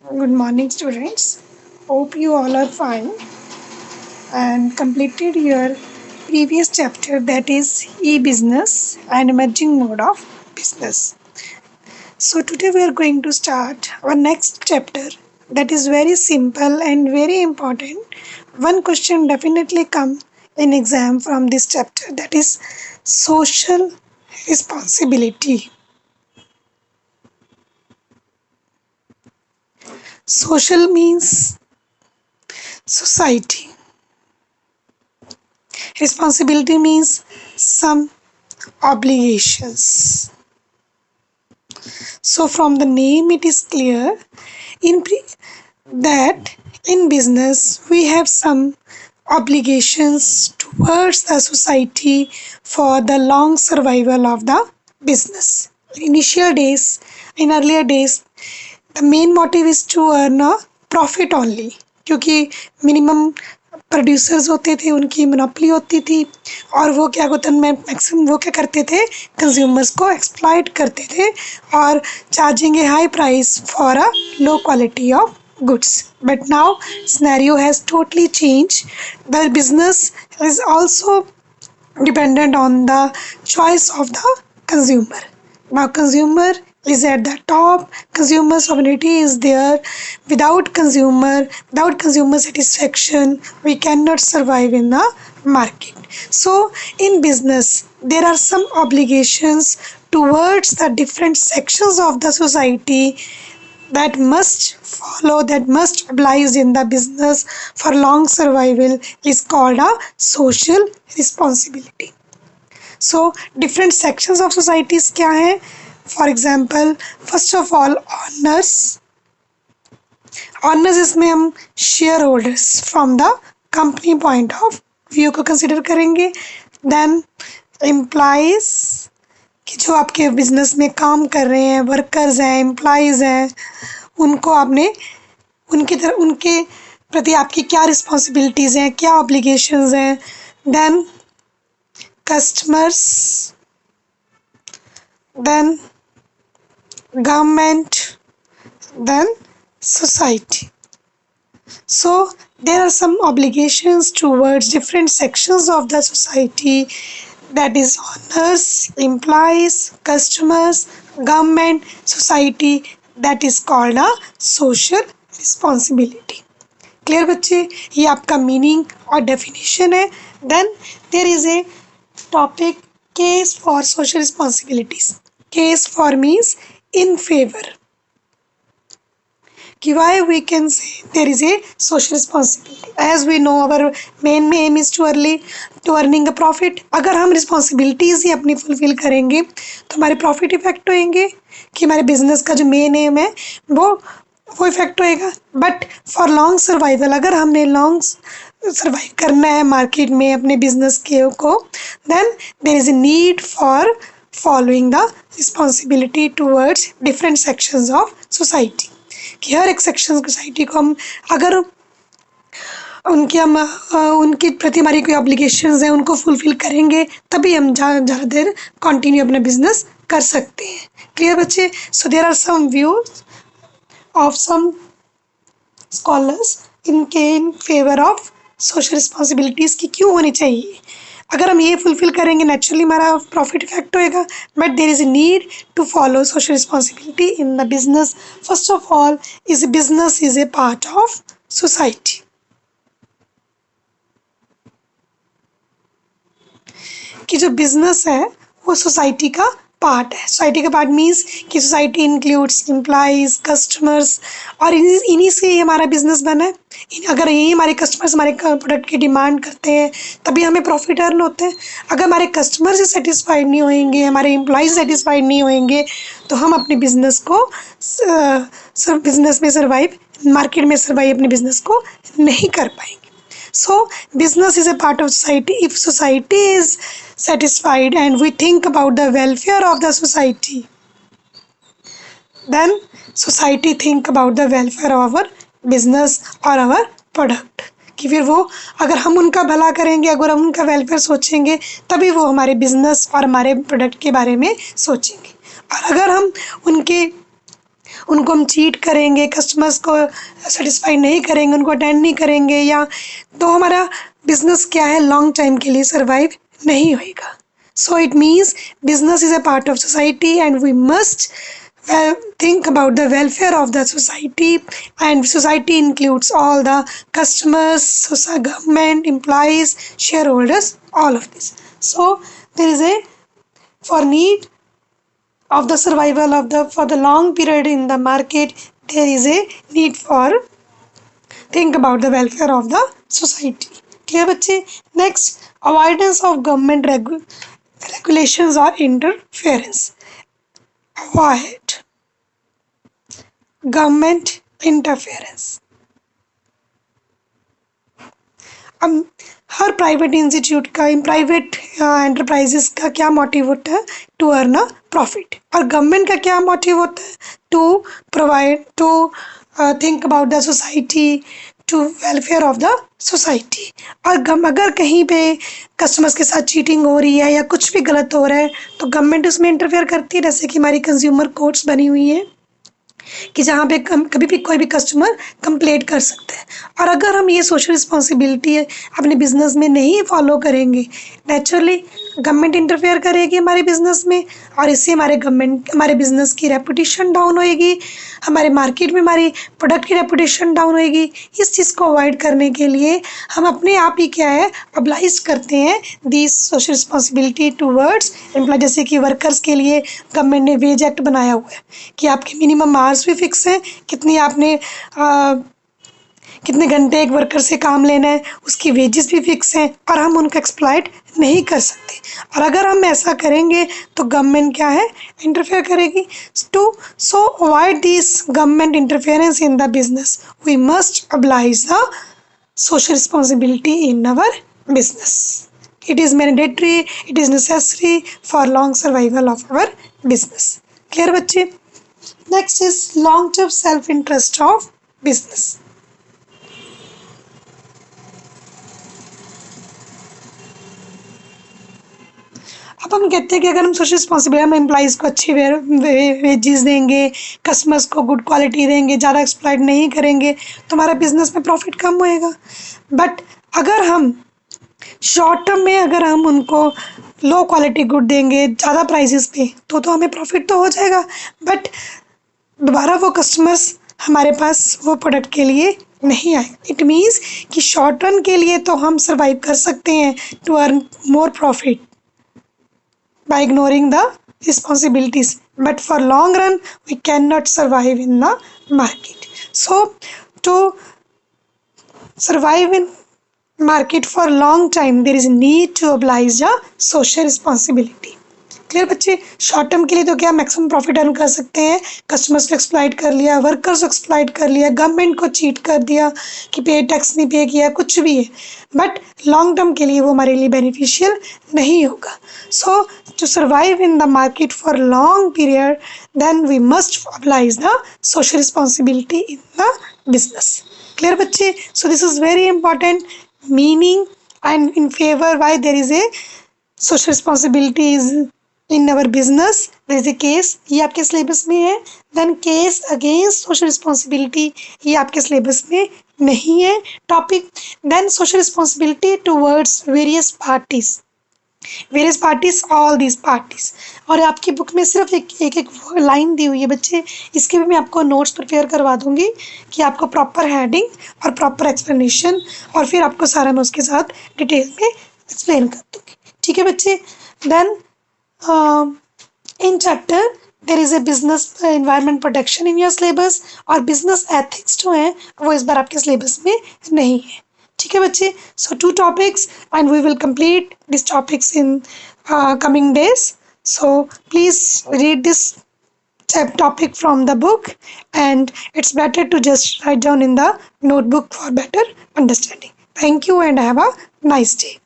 Good morning, students. Hope you all are fine and completed your previous chapter, that is e-business and emerging mode of business. So today we are going to start our next chapter, that is very simple and very important. One question definitely come in exam from this chapter, that is social responsibility. Social means society. Responsibility means some obligations. So from the name it is clear in that in business we have some obligations towards the society for the long survival of the business. In earlier days, the main motive is to earn a profit only, क्योंकि minimum producers होते थे, उनकी monopoly होती थी और वो क्या होता मैक्सिमम वो क्या करते थे, कंज्यूमर्स को एक्सप्लॉइट करते थे और charging A high price for a low quality of goods. But now scenario has totally changed. The business is also dependent on the choice of the consumer. Now consumer is at the top, consumer sovereignty is there. Without consumer satisfaction, we cannot survive in the market. So in business, there are some obligations towards the different sections of the society that must oblige in the business for long survival is called a social responsibility. So different sections of societies क्या हैं? For example, first of all, owners. Owners इसमें हम share holders from the company point of view को consider करेंगे. Then employees, कि जो आपके business में काम कर रहे हैं, वर्कर्स हैं, एम्प्लॉइज हैं, उनको आपने उनके प्रति आपकी क्या रिस्पॉन्सिबिलिटीज़ हैं, क्या ऑब्लिगेशंस हैं. Then customers, then government, then society. So there are some obligations towards different sections of the society, that is owners, employees, customers, government, society, that is called a social responsibility. Clear बच्चे, ये आपका meaning और definition है. Then there is a topic, case for social responsibilities. Case for means in favor. कि why we can say there is a social responsibility. As we know our main aim is to earning a profit. अगर हम responsibilities ही अपनी fulfill करेंगे तो हमारे profit effect होंगे, कि हमारे business का जो main aim है वो इफेक्ट होएगा. बट फॉर लॉन्ग सर्वाइवल, अगर हमने लॉन्ग सर्वाइव करना है मार्केट में अपने बिजनेस के को, then there is a need for following the responsibility towards different sections of society. कि हर एक सेक्शन सोसाइटी को हम अगर उनके प्रति हमारी कोई ऑब्लिगेशंस हैं उनको फुलफिल करेंगे, तभी हम ज़्यादा देर कंटिन्यू अपना बिजनेस कर सकते हैं. क्लियर बच्चे? So there are some views of some scholars in favor of social responsibilities की क्यों होनी चाहिए. अगर हम ये फुलफिल करेंगे नेचुरली हमारा प्रॉफिट इफेक्ट होएगा, but there is a need to follow social responsibility in the business. First of all is business is a part of society. कि जो बिजनेस है वो सोसाइटी का पार्ट है. सोसाइटी का पार्ट मीन्स कि सोसाइटी इंक्लूड्स एम्प्लॉइज, कस्टमर्स, और इन्हीं से ही हमारा बिजनेस बना है. अगर यही हमारे कस्टमर्स हमारे प्रोडक्ट की डिमांड करते हैं तभी हमें प्रॉफिट अर्न होते हैं. अगर हमारे कस्टमर्स सेटिस्फाइड नहीं होंगे, हमारे एम्प्लॉइज सेटिस्फाइड नहीं होंगे, तो हम अपने बिजनेस को बिजनेस में सर्वाइव, मार्केट में सर्वाइव अपने बिजनेस को नहीं कर पाएंगे. So business is a part of society. If society is satisfied and we think about the welfare of the society, then society think about the welfare of our business or our product. कि फिर वो अगर हम उनका भला करेंगे, अगर हम उनका वेलफेयर सोचेंगे, तभी वो हमारे बिजनेस और हमारे प्रोडक्ट के बारे में सोचेंगे. और अगर हम उनको हम चीट करेंगे, कस्टमर्स को सेटिस्फाई नहीं करेंगे, उनको अटेंड नहीं करेंगे, या तो हमारा बिजनेस क्या है, लॉन्ग टाइम के लिए सर्वाइव नहीं होएगा. So it means business is a part of society and we must think about the welfare of the society, and society includes all the customers, government, employees, shareholders, all of this. So there is a for need of the survival of the for the long period in the market, there is a need for think about the welfare of the society. Clear बच्चे? Next, avoidance of government regulations or interference. Avoid government interference. अब हर private institute का, private enterprises का क्या motive होता है? To earn a profit. और government का क्या मोटिव होता है? To provide, to think about the society, to welfare of the society. और अगर कहीं पे कस्टमर्स के साथ चीटिंग हो रही है या कुछ भी गलत हो रहा है तो गवर्नमेंट उसमें इंटरफेयर करती है. जैसे कि हमारी कंज्यूमर कोर्ट्स बनी हुई है कि जहाँ पे कभी भी कोई भी कस्टमर कंप्लेंट कर सकता है. और अगर हम ये सोशल रिस्पॉन्सिबिलिटी अपने बिजनेस में नहीं फॉलो करेंगे, नेचुरली गवर्नमेंट इंटरफेयर करेगी हमारे बिजनेस में और इससे हमारे बिजनेस की रेपुटेशन डाउन होएगी, हमारे मार्केट में हमारी प्रोडक्ट की रेपुटेशन डाउन होएगी. इस चीज़ को अवॉइड करने के लिए हम अपने आप ही क्या है, अब्लाइज करते हैं दी सोशल रिस्पॉन्सिबिलिटी टूवर्ड्स एम्प्लॉय. जैसे कि वर्कर्स के लिए गवर्नमेंट ने वेज एक्ट बनाया हुआ है कि आपके मिनिमम आवर्स भी फिक्स हैं, कितने घंटे एक वर्कर से काम लेना है, उसकी वेजेस भी फिक्स हैं और हम उनको एक्सप्लॉइट नहीं कर सकते. और अगर हम ऐसा करेंगे तो गवर्नमेंट क्या है, इंटरफेयर करेगी. So avoid this government interference in the business, we must oblige the social responsibility in our business. It is mandatory, it is necessary for long survival of our business. Clear बच्चे? Next is long term self interest of business. अब हम कहते हैं कि अगर हम social responsibility, हम employees को अच्छी वेजेस देंगे, कस्टमर्स को गुड क्वालिटी देंगे, ज़्यादा एक्सप्लॉइट नहीं करेंगे तो हमारा बिजनेस में प्रॉफिट कम होएगा. बट अगर हम शॉर्ट टर्म में अगर हम उनको लो क्वालिटी गुड देंगे ज़्यादा प्राइसेस पे तो हमें प्रॉफिट तो हो जाएगा, बट दोबारा वो कस्टमर्स हमारे पास वो प्रोडक्ट के लिए नहीं आए. इट मीन्स कि शॉर्ट रन के लिए तो हम सर्वाइव कर सकते हैं to earn more profit by ignoring the responsibilities, but for long run we cannot survive in the market. So to survive in market for long time there is a need to oblige the social responsibility. Clear बच्चे? Short term के लिए तो क्या maximum profit earn कर सकते हैं, customers को exploit कर लिया, वर्कर्स को एक्सप्लॉइट कर लिया, गवर्नमेंट को चीट कर दिया कि पे टैक्स नहीं पे किया, कुछ भी है, बट लॉन्ग टर्म के लिए वो हमारे लिए बेनिफिशियल नहीं होगा. So to survive in the market for long period then we must oblige the social responsibility in the business. Clear बच्चे? So this is very important meaning and in favour why there is a social responsibility is in our business. there is a case, ये आपके syllabus में है. then case against social responsibility, ये आपके syllabus में नहीं है topic. then social responsibility towards various parties, all these parties. और आपकी बुक में सिर्फ एक लाइन दी हुई है बच्चे, इसके भी मैं आपको नोट्स प्रिपेयर करवा दूंगी कि आपको प्रॉपर हेडिंग और प्रॉपर एक्सप्लेनेशन, और फिर आपको सारा मैं उसके साथ डिटेल में एक्सप्लेन कर दूंगी. ठीक है बच्चे? Then in chapter there is a business environment protection in your syllabus, और business ethics जो है वो इस बार आपके syllabus में नहीं है. ठीक है बच्चे? so 2 topics and we will complete these topics in coming days. so please read this topic from the book, and it's better to just write down in the notebook for better understanding. Thank you and have a nice day.